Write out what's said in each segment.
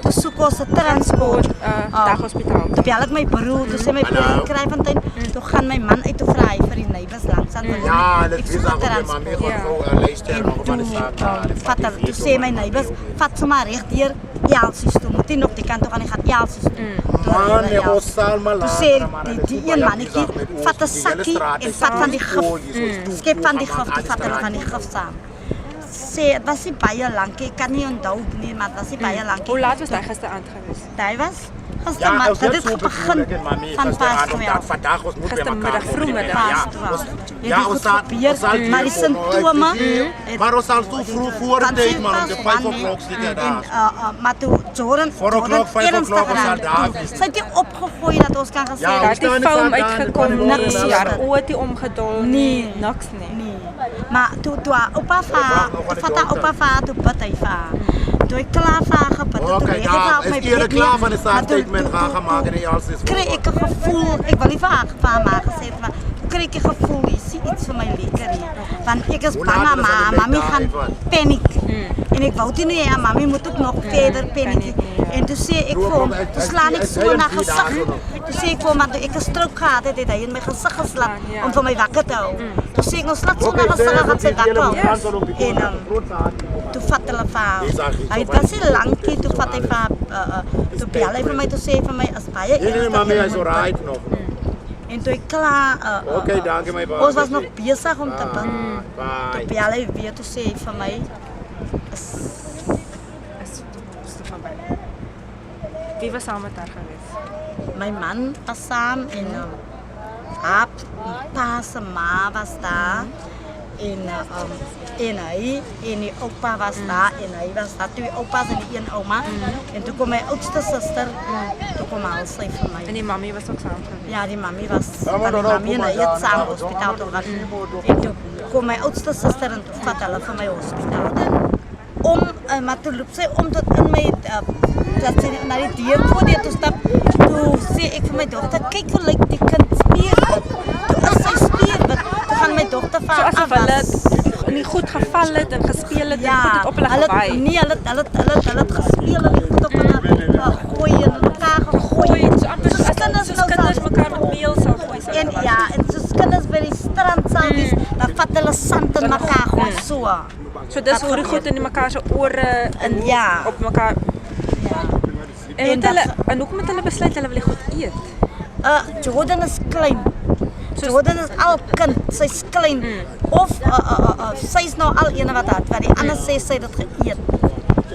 Toe soek ons 'n transport daghospitaal. Toe bel ek my broer, toe sê my broer kry van tyd, toe gaan my man uit te vra hy vir die neighbors langs aan. Ja, dit ek is soek 'n ook my transport. mami gewoon luister nog van die saak. Vat hulle, toe sê my neighbors, vat sommer reg deur Elsies toe, moet nie nog die kant toe gaan, hy gaan Elsies toe. Man, nee, ons sal maar Toe sê die een mannetjie, vat 'n sakkie en vat van die gif, skep van die gif, toe vat hulle van die gif saam. Sê, dit was nie baie lank, ek kan nie onthou nie, maar dit was nie baie lank. Hoe laat was jy gisteraand gewees? Hy was Ja, gistermiddag, ons dit het het so begin begin mami van pas gisteraan 12. vandag ons moet by Gistermiddag, mekaar vroegmiddag. Ja, ja, ons sal Maar die simptome, maar ons sal so vroeg voor van tyd man, om 7 die 5 o'clock steek daar. maar toe Jordan 4 o'clock, 5 o'clock ons sal daar wees. Sy het nie opgegooi dat ons kan gesê Ja, Daar het die staan nie film van uitgekom, daar, niks, niks. haar oë het nie omgedol Nee. niks nie. nee. Maar toe oupa va toe bid hy va. Toe ek klaar va gebid het, toe Okay, lê ek ja, op my is eerder bed klaar van die maar toe- statement toe- gaan toe- gemaak en die als is. kry ek 'n gevoel, ek wil nie vir haar maar gesê het, maar toe kry ek 'n gevoel, hier is iets vir my lekker hier. Want ek is Hoe bang laat is maar dit mami daar, gaan Evan? paniek. En ek wou dit nie hê, mami moet ook nog verder paniek. En toe sê ek vir hom, toe slaan ek so na gesig. Toe sê ek vir hom, want toe ek 'n strook gehad het, het hy in my gesig geslaan om vir my wakker te hou. Toe sê ek, ons laat so na gesig gaan sy wakker hou. En toe vat hulle vir haar. Hy was nie lankie, toe vat hy vir haar, toe bel hy vir my, toe sê hy vir my, as baie Nee, mami, is alright nog. En toe ek klaar, Okay, dankie my baas. ons was nog besig om te bid. Bye. Toe bel hy weer, toe sê hy vir my, Is te verby. Wie was saam met haar gewees? my man was saam en haar pa se ma was daar. En hy en die oupa was daar en hy was daar, twee oupas en die een ouma. En toe kom my oudste suster, toe kom al sy vir my. En die mami was ook saam gewees. Ja, die mami was, want die mami en hy het saam hospitaal toe gaan. En toe kom my oudste suster en toe vat hulle vir my hospitaal. Maar toe loop sy om tot in my, dat sy na die deur voor toe stap, toe sê ek vir my dogter, kyk hoe lyk die kind spierwit. Toe is sy spierwit, toe gaan my dogter vir haar Asof hulle nie goed geval het en gespeel het en goed het op hulle gewaai. Nee, hulle het gespeel en die goed op hulle gooi en mekaar gegooi. So amper soos kinders mekaar met meel sal gooi. En ja, en soos kinders by die strand sal wees, dan vat hulle sand in mekaar gooi so. So dis hoe die goed in mekaar se ore En ja. op mekaar. Ja. En hoekom het hulle besluit hulle wil die goed eet? Jordan is klein. Jordan is al kind, sy's klein. Of sy's nou al ene wat het, die ander sê sy het dit geëet.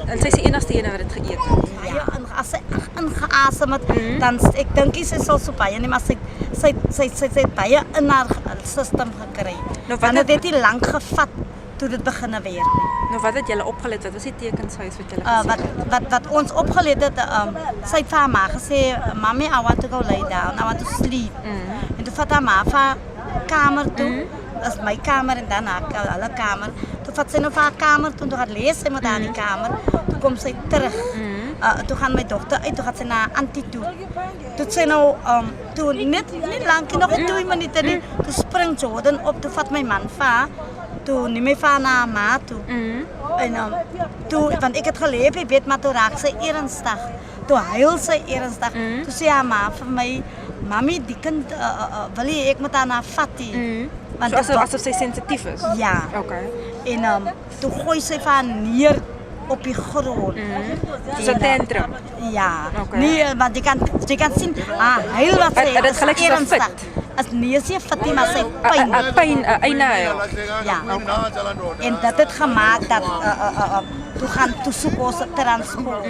En sy is die enigste ene wat dit geëet het. Ja, en as sy ingeasem het, dan ek dink sy sal so baie nie, maar sy het baie in haar system gekry. Want dit het nie lank gevat toe dit begine werk nie. Nou wat het julle opgelet? Wat was die tekenshuis wat julle gesien het? Wat ons opgelet het, sy het vir haar ma gesê, "Mommy, I want to go lay down, I want to sleep." En toe vat haar ma vir haar kamer toe, dat is my kamer en dan haar kamer. Toe vat sy nou vir haar kamer toe, toe gaat lees sy met haar in die kamer, toe kom sy terug. Toe gaan my dogter uit, toe gaat sy na auntie toe. Toe sy nou, toe net lang, nog 2 minute nie, toe spring Jordan op, toe vat my man vir haar, toe neem my vir na ma toe. En toe, want ek het geleef, jy weet, maar toe raak sy ernstig. Toe huil sy ernstig. Toe sê haar ma vir my, "Mami, die kind wil jy ek met haar na vat hier." So asof sy sensitief is? Ja. Okay. En toe gooi sy vir haar neer op die grond. So tantrum? Ja. Okay. Nee, maar jy kan sien, huil wat sy Het dit gelyk soos 'n ernstig. fit? As nee, sy fit nie, maar sy pyn. Pyn, einde huil. Ja. En dat het gemaakt dat toe soek ons 'n transport.